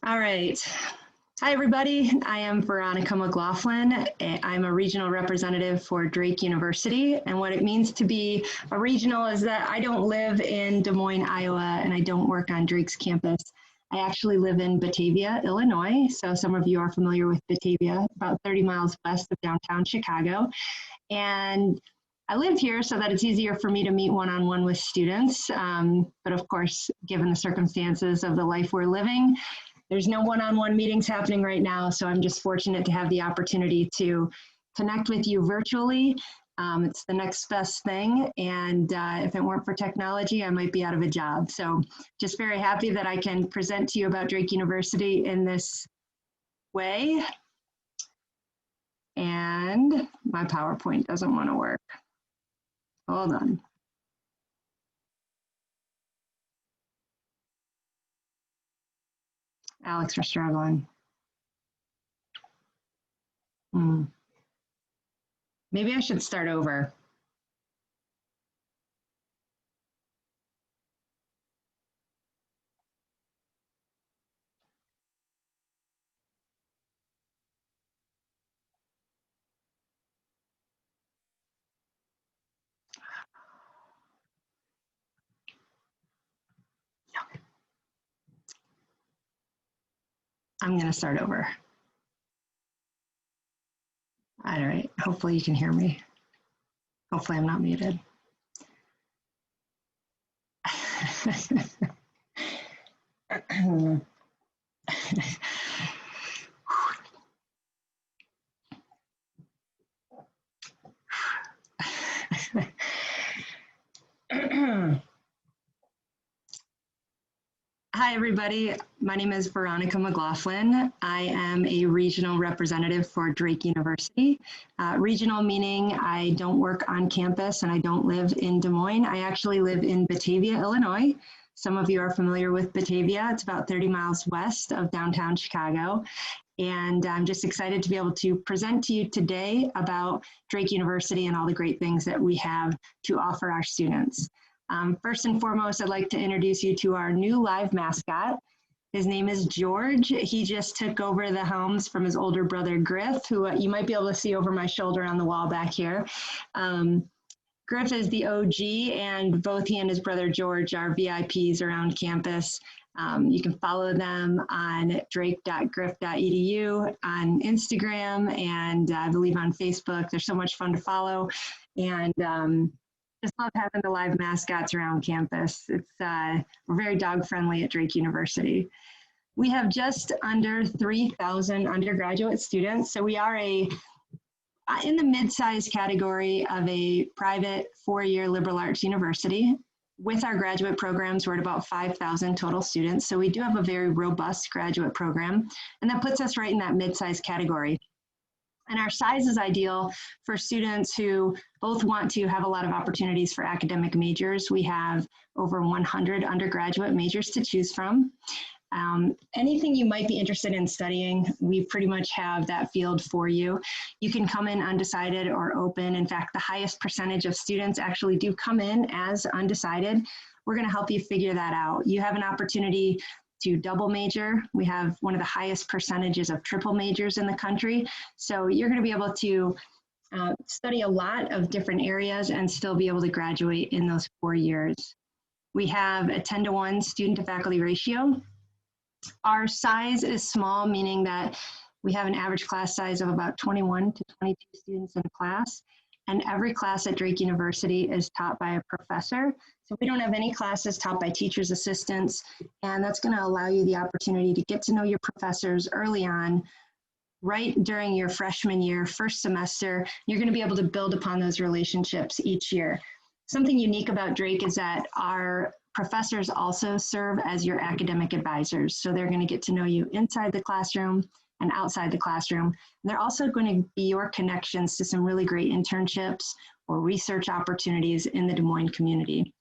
All right. Hi, everybody. I am Veronica Mclaughlin. I'm a regional representative for Drake University. And what it means to be a regional is that I don't live in Des Moines, Iowa, and I don't work on Drake's campus. I actually live in Batavia, Illinois. So some of you are familiar with Batavia, about 30 miles west of downtown Chicago. And I live here so that it's easier for me to meet one-on-one with students. But of course, given the circumstances of the life we're living, there's no one-on-one meetings happening right now, so I'm just fortunate to have the opportunity to connect with you virtually. It's the next best thing, and if it weren't for technology, I might be out of a job. So just very happy that I can present to you about Drake University in this way. And my PowerPoint doesn't want to work. Hold on. Alex, we're struggling. Maybe I should start over. I'm going to start over. All right, hopefully you can hear me. Hopefully I'm not muted. Hi, everybody. My name is Veronica Mclaughlin. I am a regional representative for Drake University. Regional meaning I don't work on campus and I don't live in Des Moines. I actually live in Batavia, Illinois. Some of you are familiar with Batavia. It's about 30 miles west of downtown Chicago. And I'm just excited to be able to present to you today about Drake University and all the great things that we have to offer our students. First and foremost, I'd like to introduce you to our new live mascot. His name is George. He just took over the helms from his older brother, Griff, who you might be able to see over my shoulder on the wall back here. Griff is the OG, and both he and his brother, George, are VIPs around campus. You can follow them on drake.griff.edu on Instagram, and I believe on Facebook. They're so much fun to follow. And just love having the live mascots around campus. We're very dog friendly at Drake University. We have just under 3,000 undergraduate students. So we are in the mid-sized category of a private four-year liberal arts university. With our graduate programs, we're at about 5,000 total students. So we do have a very robust graduate program, and that puts us right in that mid-sized category. And our size is ideal for students who both want to have a lot of opportunities for academic majors. We have over 100 undergraduate majors to choose from. Anything you might be interested in studying, we pretty much have that field for you. You can come in undecided or open. In fact, the highest percentage of students actually do come in as undecided. We're going to help you figure that out. You have an opportunity to double major. We have one of the highest percentages of triple majors in the country. So you're going to be able to study a lot of different areas and still be able to graduate in those 4 years. We have a 10-to-1 student to faculty ratio. Our size is small, meaning that we have an average class size of about 21 to 22 students in a class. And every class at Drake University is taught by a professor. So we don't have any classes taught by teachers' assistants, and that's going to allow you the opportunity to get to know your professors early on, right during your freshman year, first semester. You're going to be able to build upon those relationships each year. Something unique about Drake is that our professors also serve as your academic advisors. So they're going to get to know you inside the classroom and outside the classroom. And they're also going to be your connections to some really great internships or research opportunities in the Des Moines community.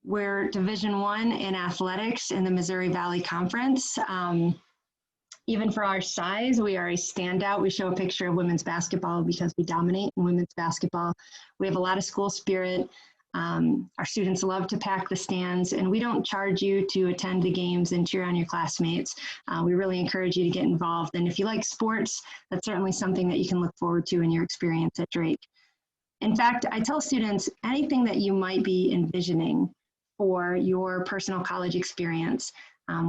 We're Division I in athletics in the Missouri Valley Conference. Even for our size, we are a standout. We show a picture of women's basketball because we dominate in women's basketball. We have a lot of school spirit. Our students love to pack the stands, and we don't charge you to attend the games and cheer on your classmates. We really encourage you to get involved. And if you like sports, that's certainly something that you can look forward to in your experience at Drake. In fact, I tell students anything that you might be envisioning for your personal college experience,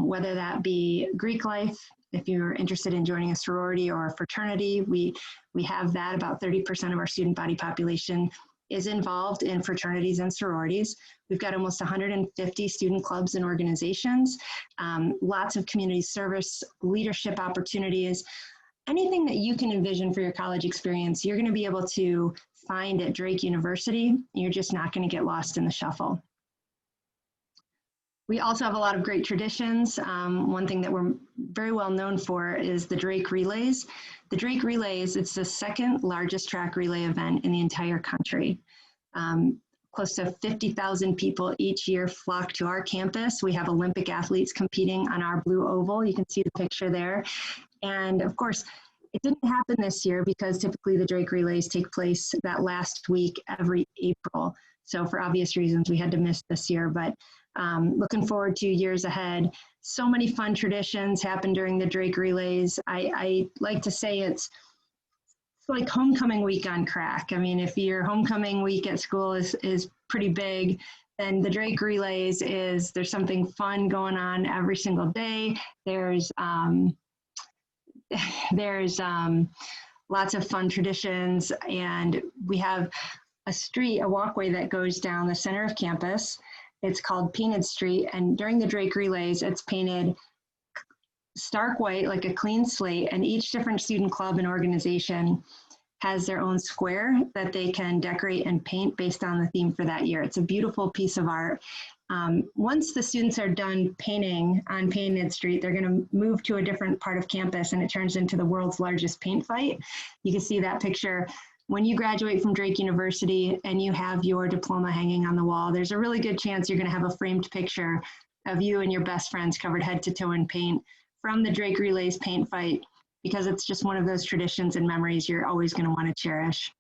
whether that be Greek life, if you're interested in joining a sorority or a fraternity, we have that. About 30% of our student body population is involved in fraternities and sororities. We've got almost 150 student clubs and organizations, lots of community service, leadership opportunities. Anything that you can envision for your college experience, you're going to be able to find at Drake University. You're just not going to get lost in the shuffle. We also have a lot of great traditions. One thing that we're very well known for is the Drake Relays. The Drake Relays, it's the second largest track relay event in the entire country. Close to 50,000 people each year flock to our campus. We have Olympic athletes competing on our blue oval. You can see the picture there. And of course, it didn't happen this year because typically the Drake Relays take place that last week every April. So for obvious reasons, we had to miss this year, but looking forward to years ahead. So many fun traditions happen during the Drake Relays. I like to say it's like homecoming week on crack. I mean, if your homecoming week at school is pretty big, then the Drake Relays there's something fun going on every single day. There's lots of fun traditions, and we have a walkway that goes down the center of campus. It's called Painted Street, and during the Drake Relays, it's painted stark white, like a clean slate, and each different student club and organization has their own square that they can decorate and paint based on the theme for that year. It's a beautiful piece of art. Once the students are done painting on Painted Street, they're going to move to a different part of campus, and it turns into the world's largest paint fight. You can see that picture. When you graduate from Drake University and you have your diploma hanging on the wall, there's a really good chance you're going to have a framed picture of you and your best friends covered head to toe in paint from the Drake Relays paint fight, because it's just one of those traditions and memories you're always going to want to cherish.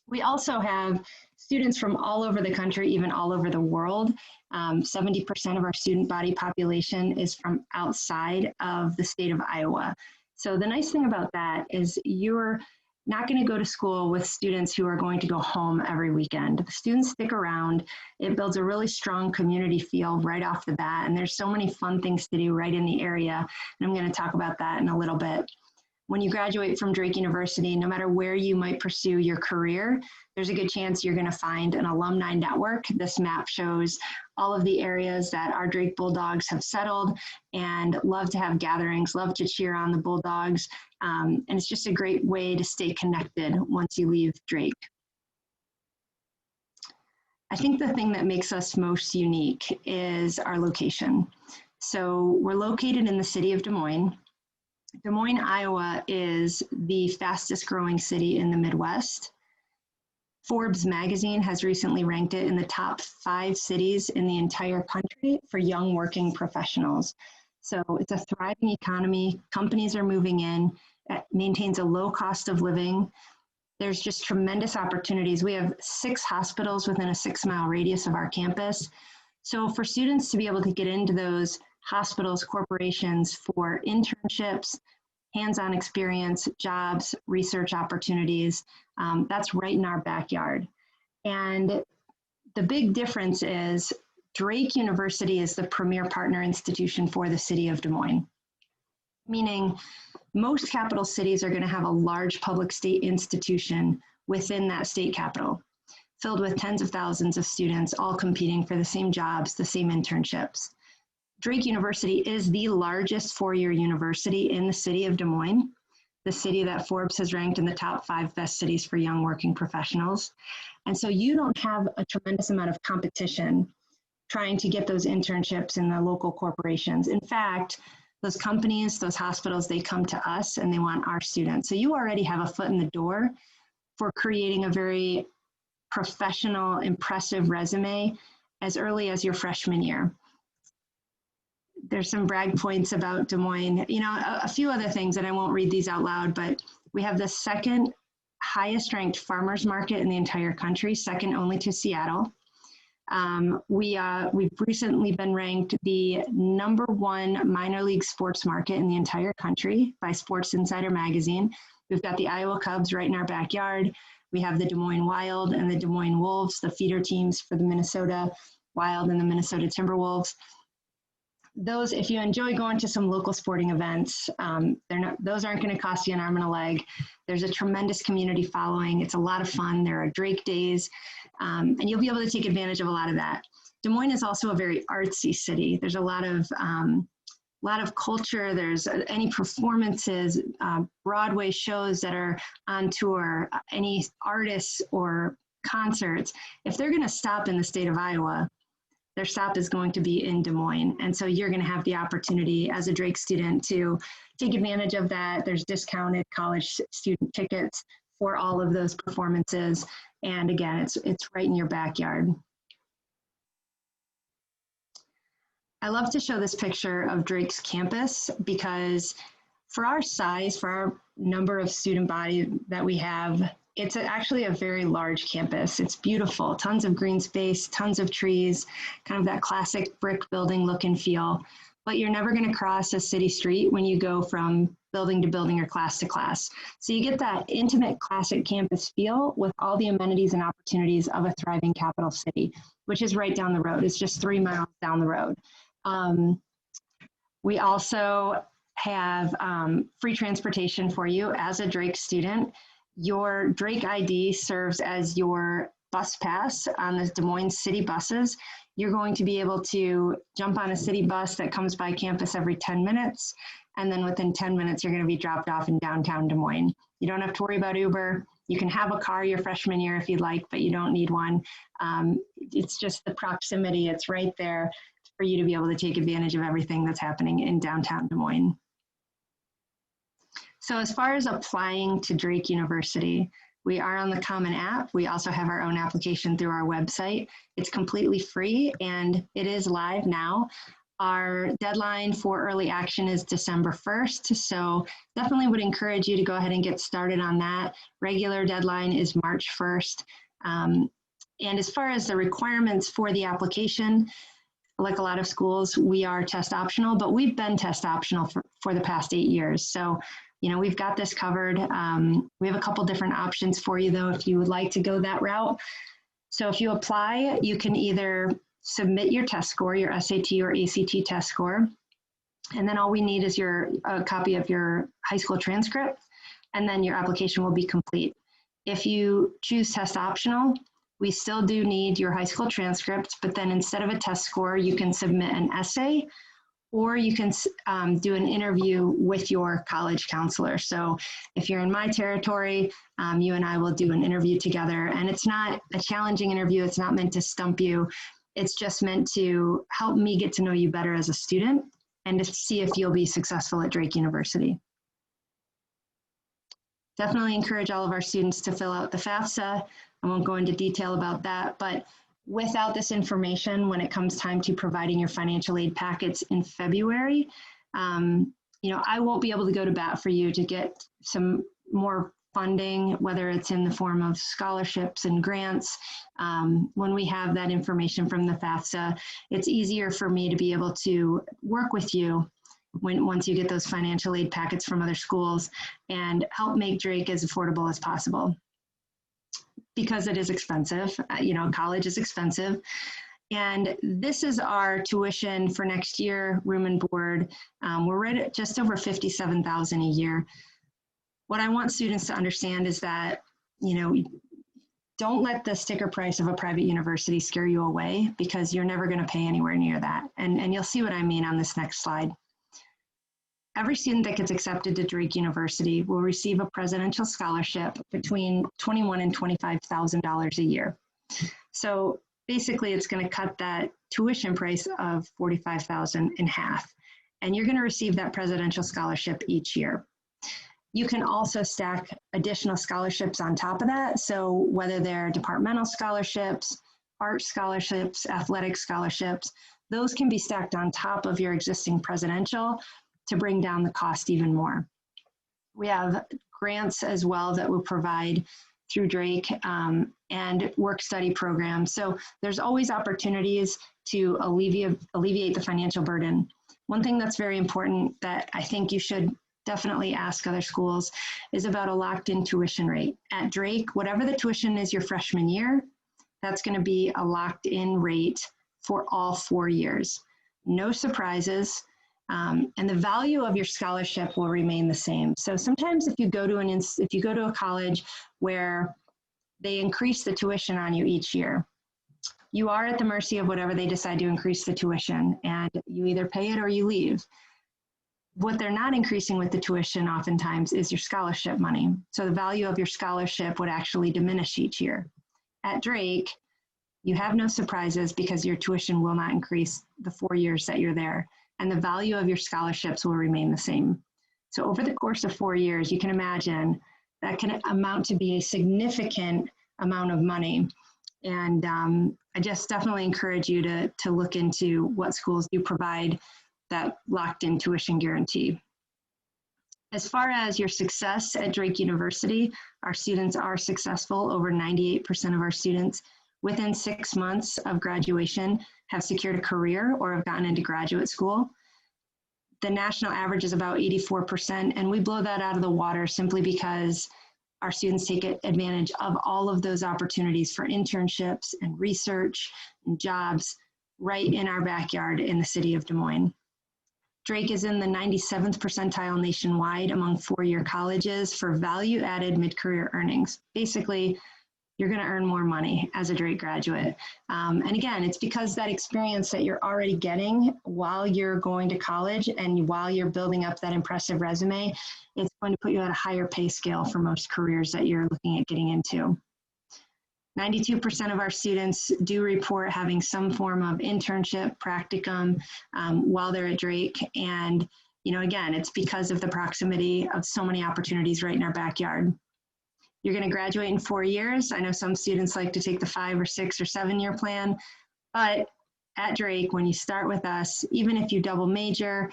We also have students from all over the country, even all over the world. 70% of our student body population is from outside of the state of Iowa. So the nice thing about that is you're not going to go to school with students who are going to go home every weekend. The students stick around. It builds a really strong community feel right off the bat, and there's so many fun things to do right in the area, and I'm going to talk about that in a little bit. When you graduate from Drake University, no matter where you might pursue your career, there's a good chance you're going to find an alumni network. This map shows all of the areas that our Drake Bulldogs have settled and love to have gatherings, love to cheer on the Bulldogs. And it's just a great way to stay connected once you leave Drake. I think the thing that makes us most unique is our location. So we're located in the city of Des Moines. Des Moines, Iowa is the fastest growing city in the Midwest. Forbes magazine has recently ranked it in the top 5 cities in the entire country for young working professionals. So it's a thriving economy. Companies are moving in. It maintains a low cost of living. There's just tremendous opportunities. We have 6 hospitals within a 6-mile radius of our campus. So for students to be able to get into those hospitals, corporations for internships, hands-on experience, jobs, research opportunities, that's right in our backyard. And the big difference is Drake University is the premier partner institution for the city of Des Moines, meaning most capital cities are going to have a large public state institution within that state capital, filled with tens of thousands of students all competing for the same jobs, the same internships. Drake University is the largest 4-year university in the city of Des Moines, the city that Forbes has ranked in the top 5 best cities for young working professionals. And so you don't have a tremendous amount of competition trying to get those internships in the local corporations. In fact, those companies, those hospitals, they come to us and they want our students. So you already have a foot in the door for creating a very professional, impressive resume as early as your freshman year. There's some brag points about Des Moines. You know, a few other things, and I won't read these out loud, but we have the 2nd highest ranked farmers market in the entire country, second only to Seattle. We've recently been ranked the #1 minor league sports market in the entire country by Sports Insider magazine. We've got the Iowa Cubs right in our backyard. We have the Des Moines Wild and the Des Moines Wolves, the feeder teams for the Minnesota Wild and the Minnesota Timberwolves. Those, if you enjoy going to some local sporting events, those aren't going to cost you an arm and a leg. There's a tremendous community following. It's a lot of fun. There are Drake days, and you'll be able to take advantage of a lot of that. Des Moines is also a very artsy city. There's a lot of culture. There's any performances, Broadway shows that are on tour, any artists or concerts. If they're going to stop in the state of Iowa, their stop is going to be in Des Moines. And so you're going to have the opportunity as a Drake student to take advantage of that. There's discounted college student tickets for all of those performances. And again, it's right in your backyard. I love to show this picture of Drake's campus because for our size, for our number of student body that we have, it's actually a very large campus. It's beautiful, tons of green space, tons of trees, kind of that classic brick building look and feel. But you're never going to cross a city street when you go from building to building or class to class. So you get that intimate classic campus feel with all the amenities and opportunities of a thriving capital city, which is right down the road. It's just 3 miles down the road. We also have free transportation for you as a Drake student. Your Drake ID serves as your bus pass on the Des Moines city buses. You're going to be able to jump on a city bus that comes by campus every 10 minutes. And then within 10 minutes, you're going to be dropped off in downtown Des Moines. You don't have to worry about Uber. You can have a car your freshman year if you'd like, but you don't need one. It's just the proximity. It's right there for you to be able to take advantage of everything that's happening in downtown Des Moines. So as far as applying to Drake University, we are on the Common App. We also have our own application through our website. It's completely free and it is live now. Our deadline for early action is December 1st. So definitely would encourage you to go ahead and get started on that. Regular deadline is March 1st. And as far as the requirements for the application, like a lot of schools, we are test optional, but we've been test optional for the past 8 years. So, you know, we've got this covered. We have a couple different options for you though, if you would like to go that route. So if you apply, you can either submit your test score, your SAT or ACT test score. And then all we need is a copy of your high school transcript, and then your application will be complete. If you choose test optional, we still do need your high school transcript, but then instead of a test score, you can submit an essay, or you can do an interview with your college counselor. So if you're in my territory, you and I will do an interview together, and it's not a challenging interview. It's not meant to stump you. It's just meant to help me get to know you better as a student and to see if you'll be successful at Drake University. Definitely encourage all of our students to fill out the FAFSA. I won't go into detail about that, but without this information, when it comes time to providing your financial aid packets in February, you know, I won't be able to go to bat for you to get some more funding, whether it's in the form of scholarships and grants. When we have that information from the FAFSA, it's easier for me to be able to work with you once you get those financial aid packets from other schools and help make Drake as affordable as possible. Because it is expensive, you know, college is expensive. And this is our tuition for next year, room and board. We're right at just over $57,000 a year. What I want students to understand is that, you know, don't let the sticker price of a private university scare you away, because you're never going to pay anywhere near that. And you'll see what I mean on this next slide. Every student that gets accepted to Drake University will receive a presidential scholarship between $21,000 and $25,000 a year. So basically, it's going to cut that tuition price of $45,000 in half, and you're going to receive that presidential scholarship each year. You can also stack additional scholarships on top of that. So whether they're departmental scholarships, art scholarships, athletic scholarships, those can be stacked on top of your existing presidential to bring down the cost even more. We have grants as well that will provide through Drake and work-study programs. So there's always opportunities to alleviate the financial burden. One thing that's very important that I think you should definitely ask other schools is about a locked-in tuition rate. At Drake, whatever the tuition is your freshman year, that's going to be a locked-in rate for all 4 years. No surprises, and the value of your scholarship will remain the same. So sometimes if you go to a college where they increase the tuition on you each year, you are at the mercy of whatever they decide to increase the tuition, and you either pay it or you leave. What they're not increasing with the tuition oftentimes is your scholarship money. So the value of your scholarship would actually diminish each year. At Drake, you have no surprises because your tuition will not increase the 4 years that you're there, and the value of your scholarships will remain the same. So over the course of 4 years, you can imagine that can amount to be a significant amount of money. And I just definitely encourage you to look into what schools do provide that locked-in tuition guarantee. As far as your success at Drake University, our students are successful. Over 98% of our students within 6 months of graduation have secured a career or have gotten into graduate school. The national average is about 84%, and we blow that out of the water simply because our students take advantage of all of those opportunities for internships and research and jobs right in our backyard in the city of Des Moines. Drake is in the 97th percentile nationwide among four-year colleges for value-added mid-career earnings. Basically, you're going to earn more money as a Drake graduate. And again, it's because that experience that you're already getting while you're going to college and while you're building up that impressive resume, it's going to put you at a higher pay scale for most careers that you're looking at getting into. 92% of our students do report having some form of internship, practicum while they're at Drake. And, you know, again, it's because of the proximity of so many opportunities right in our backyard. You're going to graduate in 4 years. I know some students like to take the 5 or 6 or 7 year plan, but at Drake, when you start with us, even if you double major,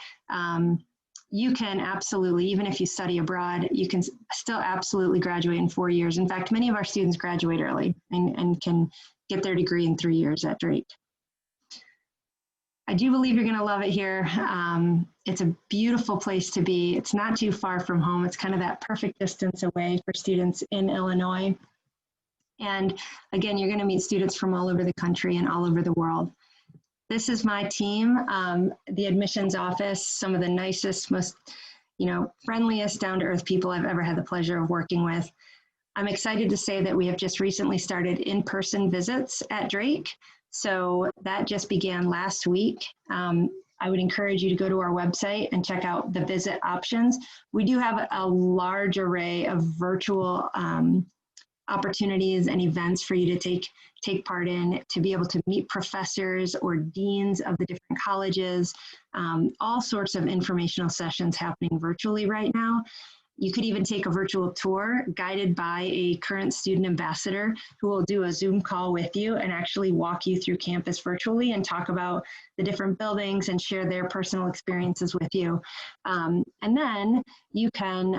you can absolutely, even if you study abroad, you can still absolutely graduate in 4 years. In fact, many of our students graduate early and can get their degree in 3 years at Drake. I do believe you're going to love it here. It's a beautiful place to be. It's not too far from home. It's kind of that perfect distance away for students in Illinois. And again, you're going to meet students from all over the country and all over the world. This is my team, the admissions office, some of the nicest, most, friendliest, down-to-earth people I've ever had the pleasure of working with. I'm excited to say that we have just recently started in-person visits at Drake. So that just began last week. I would encourage you to go to our website and check out the visit options. We do have a large array of virtual opportunities and events for you to take part in, to be able to meet professors or deans of the different colleges, all sorts of informational sessions happening virtually right now. You could even take a virtual tour guided by a current student ambassador who will do a Zoom call with you and actually walk you through campus virtually and talk about the different buildings and share their personal experiences with you. And then you can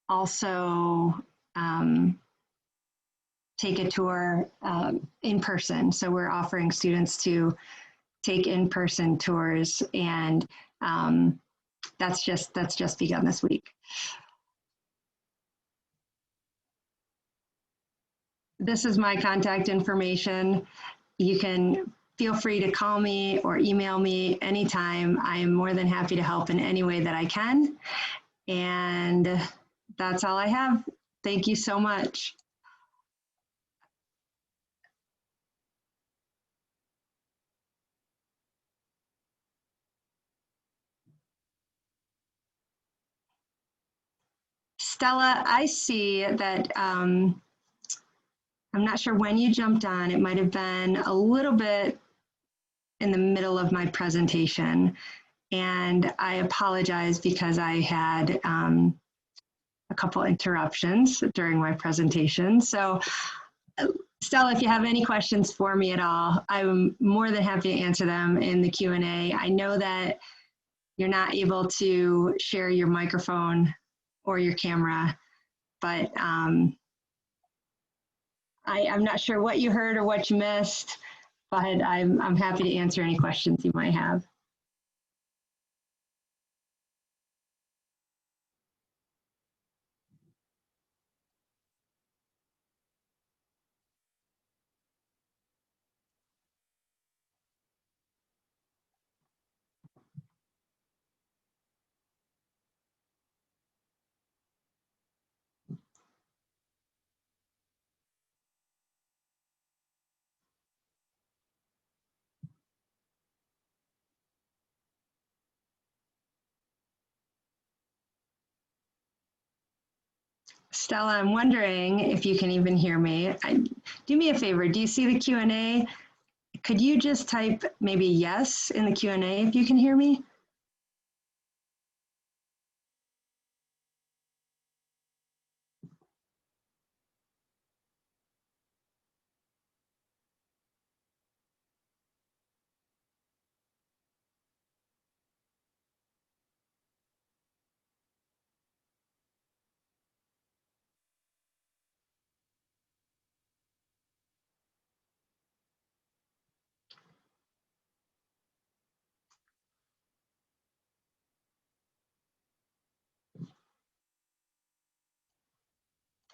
also take a tour in person. So we're offering students to take in-person tours, and that's just begun this week. This is my contact information. You can feel free to call me or email me anytime. I am more than happy to help in any way that I can. And that's all I have. Thank you so much. Stella, I see that I'm not sure when you jumped on. It might have been a little bit in the middle of my presentation, and I apologize because I had a couple interruptions during my presentation. So Stella, if you have any questions for me at all, I'm more than happy to answer them in the Q&A. I know that you're not able to share your microphone or your camera, but I'm not sure what you heard or what you missed, but I'm happy to answer any questions you might have. Stella, I'm wondering if you can even hear me. Do me a favor, do you see the Q&A? Could you just type maybe yes in the Q&A if you can hear me?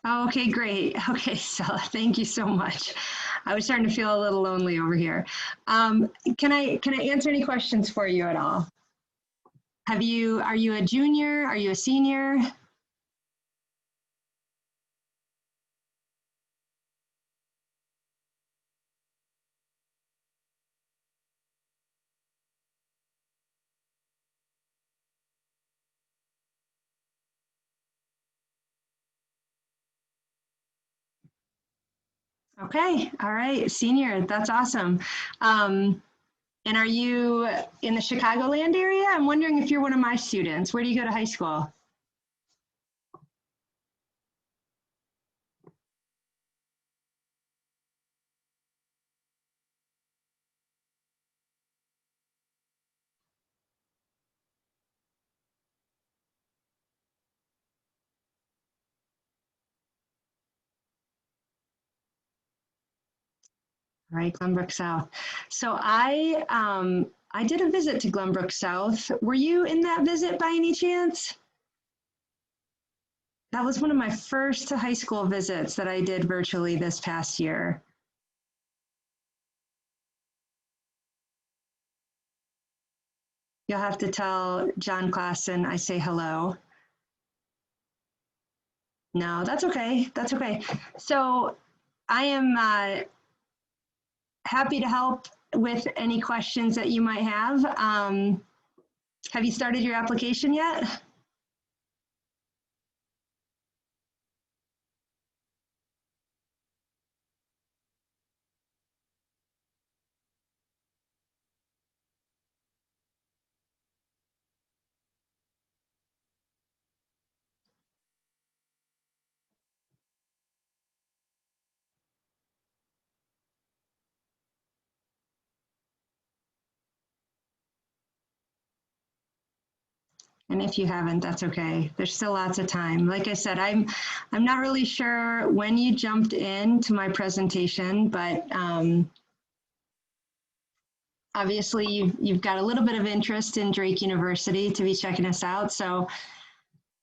Oh, okay, great. Okay, Stella, thank you so much. I was starting to feel a little lonely over here. Can I answer any questions for you at all? Are you a junior? Are you a senior? Okay, all right, senior, that's awesome. And are you in the Chicagoland area? I'm wondering if you're one of my students. Where do you go to high school? Right, Glenbrook South. So I did a visit to Glenbrook South. Were you in that visit by any chance? That was one of my first high school visits that I did virtually this past year. You'll have to tell John Klassen I say hello. No, that's okay. That's okay. So I am happy to help with any questions that you might have. Have you started your application yet? And if you haven't, that's okay. There's still lots of time. Like I said, I'm not really sure when you jumped into my presentation, but obviously you've got a little bit of interest in Drake University to be checking us out. So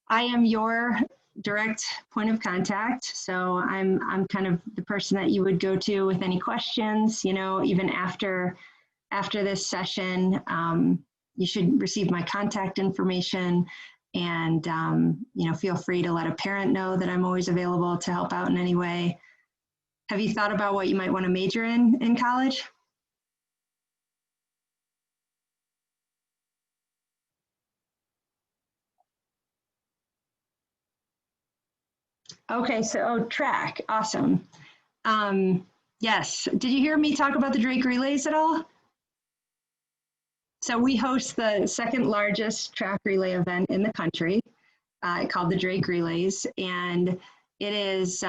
I am your direct point of contact. So I'm kind of the person that you would go to with any questions, you know, even after this session. You should receive my contact information, and you know, feel free to let a parent know that I'm always available to help out in any way. Have you thought about what you might want to major in college? Okay, so track, awesome. Yes, did you hear me talk about the Drake Relays at all? So we host the second largest track relay event in the country, called the Drake Relays, and it is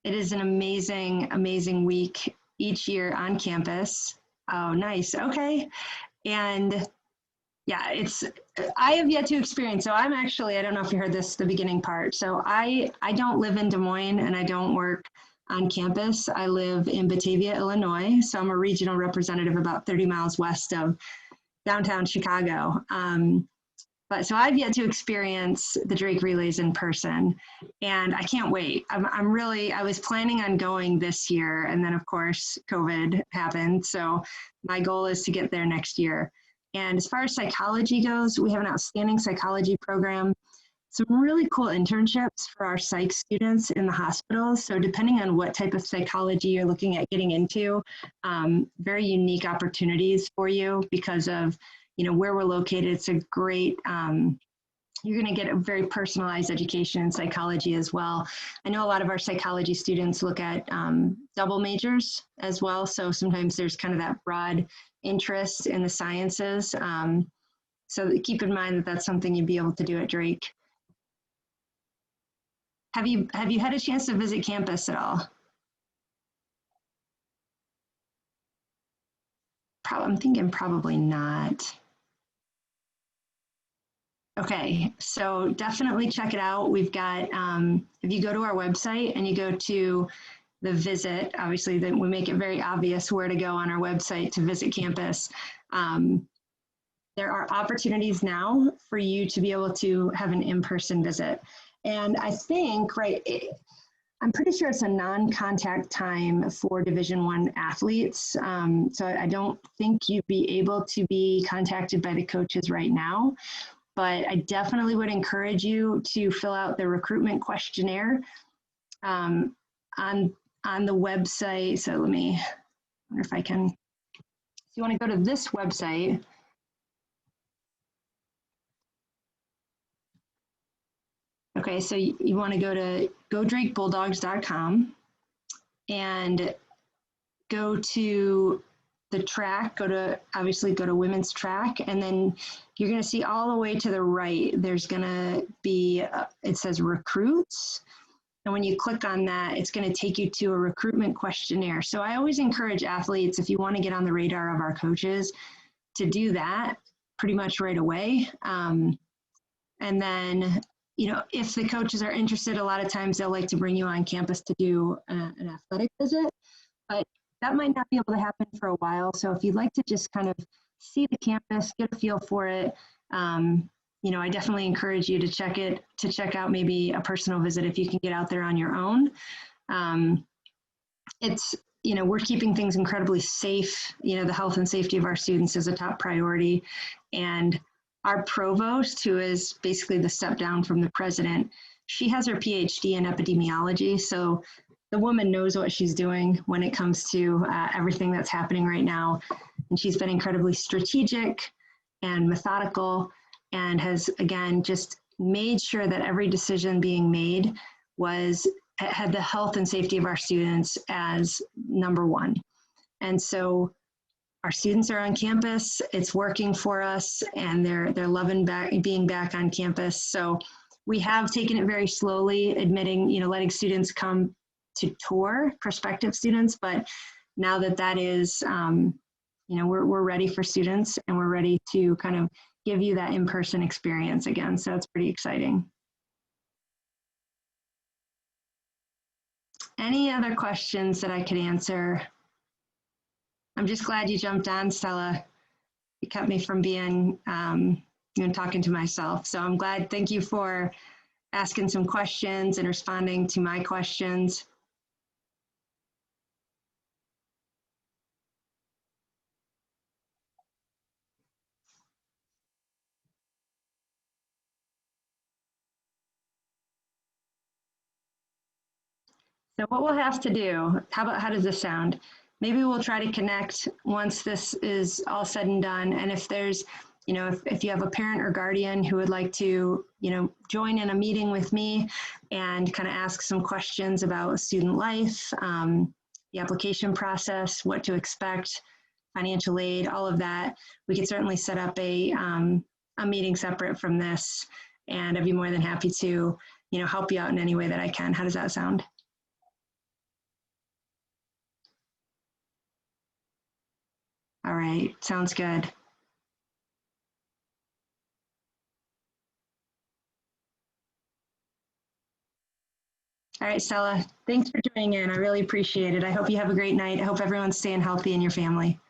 It is an amazing, amazing week each year on campus. Oh, nice. Okay. And yeah, I have yet to experience. So I'm actually, I don't know if you heard this, the beginning part. So I don't live in Des Moines and I don't work on campus. I live in Batavia, Illinois. So I'm a regional representative about 30 miles west of downtown Chicago. But so I've yet to experience the Drake Relays in person, and I can't wait. I was planning on going this year, and then of course COVID happened. So my goal is to get there next year. And as far as psychology goes, we have an outstanding psychology program, some really cool internships for our psych students in the hospitals. So depending on what type of psychology you're looking at getting into, very unique opportunities for you because of where we're located. It's a great, you're going to get a very personalized education in psychology as well. I know a lot of our psychology students look at double majors as well. So sometimes there's kind of that broad interest in the sciences. So keep in mind that that's something you'd be able to do at Drake. Have you had a chance to visit campus at all? I'm thinking probably not. Okay, so definitely check it out. We've got, if you go to our website and you go to the visit, obviously then we make it very obvious where to go on our website to visit campus. There are opportunities now for you to be able to have an in-person visit. And I think, I'm pretty sure it's a non-contact time for Division I athletes. So I don't think you'd be able to be contacted by the coaches right now. But I definitely would encourage you to fill out the recruitment questionnaire on the website. So let me wonder if I can, if you want to go to this website. Okay, so you want to go to godrakebulldogs.com and go to the track, obviously go to women's track, and then you're going to see all the way to the right, there's going to be, it says recruits. And when you click on that, it's going to take you to a recruitment questionnaire. So I always encourage athletes, if you want to get on the radar of our coaches, to do that pretty much right away. And then, if the coaches are interested, a lot of times they'll like to bring you on campus to do an athletic visit, but that might not be able to happen for a while. So if you'd like to just kind of see the campus, get a feel for it, I definitely encourage you to check out maybe a personal visit if you can get out there on your own. We're keeping things incredibly safe. The health and safety of our students is a top priority. And our provost, who is basically the step down from the president, she has her PhD in epidemiology. So the woman knows what she's doing when it comes to everything that's happening right now. And she's been incredibly strategic and methodical and has, again, just made sure that every decision being made had the health and safety of our students as number one. And so our students are on campus, it's working for us, and they're loving being back on campus. So we have taken it very slowly, letting students come to tour, prospective students, but now that is, we're ready for students and we're ready to kind of give you that in-person experience again. So it's pretty exciting. Any other questions that I could answer? I'm just glad you jumped on, Stella. You kept me from being, talking to myself. So I'm glad, thank you for asking some questions and responding to my questions. So what we'll have to do, how does this sound? Maybe we'll try to connect once this is all said and done. And if there's, if you have a parent or guardian who would like to, join in a meeting with me and kind of ask some questions about student life, the application process, what to expect, financial aid, all of that, we could certainly set up a meeting separate from this. And I'd be more than happy to, help you out in any way that I can. How does that sound? All right, sounds good. All right, Stella, thanks for joining in. I really appreciate it. I hope you have a great night. I hope everyone's staying healthy in your family.